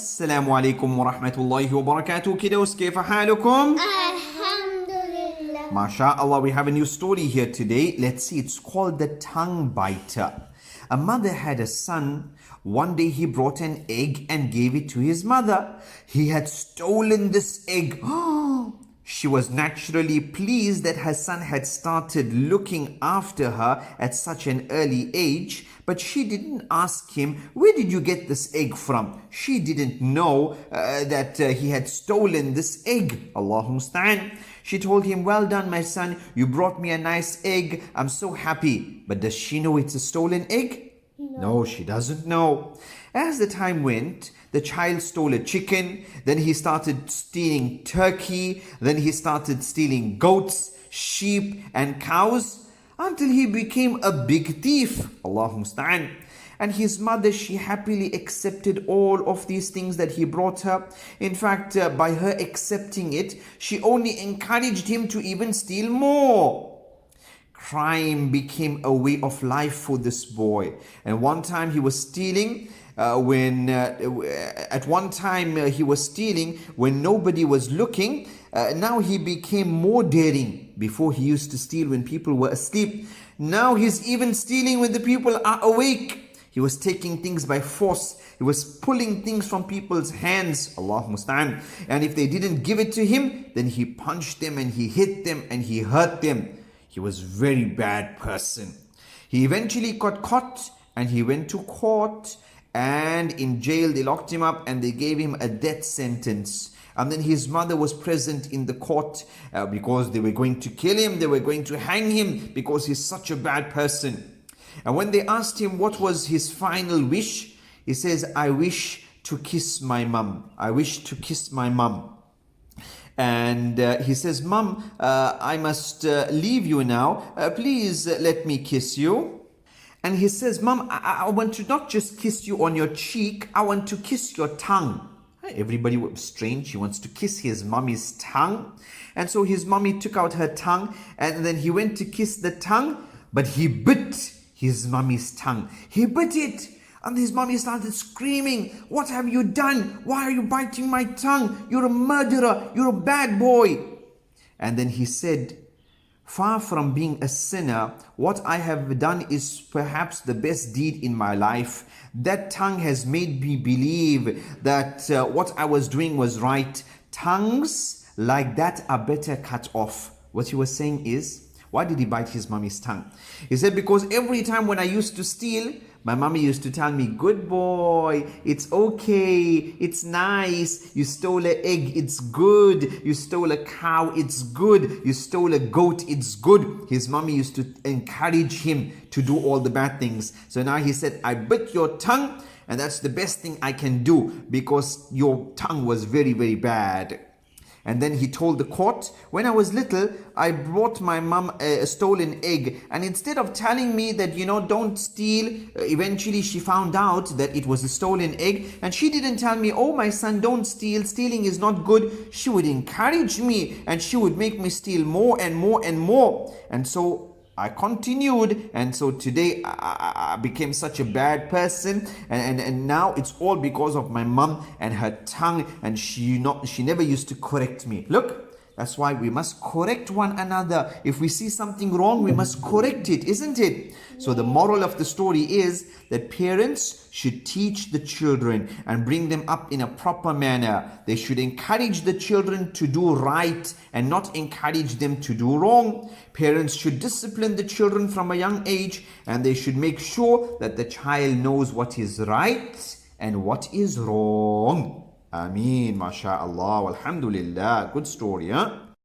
السلام عليكم ورحمة الله وبركاته. Kiddos, كيف حالكم? Alhamdulillah. MashaAllah, we have a new story here today. Let's see, it's called The Tongue Biter. A mother had a son. One day he brought an egg and gave it to his mother. He had stolen this egg. She was naturally pleased that her son had started looking after her at such an early age, but she didn't ask him, "Where did you get this egg from?" She didn't know that he had stolen this egg. Allahumma musta'an. She told him, "Well done, my son. You brought me a nice egg. I'm so happy." But does she know it's a stolen egg? No, she doesn't know. As the time went, the child stole a chicken, then he started stealing turkey, then he started stealing goats, sheep and cows, until he became a big thief. Allahumma musta'an. And his mother, she happily accepted all of these things that he brought her. In fact, by her accepting it, she only encouraged him to even steal more. Crime became a way of life for this boy. And one time he was stealing when nobody was looking. Now he became more daring. Before he used to steal when people were asleep. Now he's even stealing when the people are awake. He was taking things by force. He was pulling things from people's hands. Allahumma musta'an. And if they didn't give it to him, then he punched them and he hit them and he hurt them. He was a very bad person. He eventually got caught and he went to court, and in jail they locked him up and they gave him a death sentence. And then his mother was present in the court because they were going to kill him, they were going to hang him because he's such a bad person. And when they asked him what was his final wish, he says, "I wish to kiss my mom. I wish to kiss my mom." And he says, "Mom, I must leave you now. Please let me kiss you." And he says, "Mom, I want to not just kiss you on your cheek, I want to kiss your tongue." Everybody was strange. He wants to kiss his mommy's tongue. And so his mommy took out her tongue and then he went to kiss the tongue, but he bit his mommy's tongue. He bit it. And his mommy started screaming, "What have you done? Why are you biting my tongue? You're a murderer. You're a bad boy." And then he said, "Far from being a sinner, what I have done is perhaps the best deed in my life. That tongue has made me believe that what I was doing was right. Tongues like that are better cut off." What he was saying is, why did he bite his mommy's tongue? He said, "Because every time when I used to steal, my mommy used to tell me, 'Good boy, it's okay, it's nice. You stole an egg, it's good. You stole a cow, it's good. You stole a goat, it's good.'" His mommy used to encourage him to do all the bad things. So now he said, "I bit your tongue, and that's the best thing I can do because your tongue was very, very bad." And then he told the court, "When I was little, I brought my mom a stolen egg. And instead of telling me that, don't steal, eventually she found out that it was a stolen egg. And she didn't tell me, 'Oh, my son, don't steal. Stealing is not good.' She would encourage me and she would make me steal more and more and more. And so I continued, and so today I became such a bad person, and now it's all because of my mom and her tongue, and she never used to correct me." Look, that's why we must correct one another. If we see something wrong, we must correct it, isn't it? So the moral of the story is that parents should teach the children and bring them up in a proper manner. They should encourage the children to do right and not encourage them to do wrong. Parents should discipline the children from a young age, and they should make sure that the child knows what is right and what is wrong. Ameen, mashallah, alhamdulillah. Good story, huh?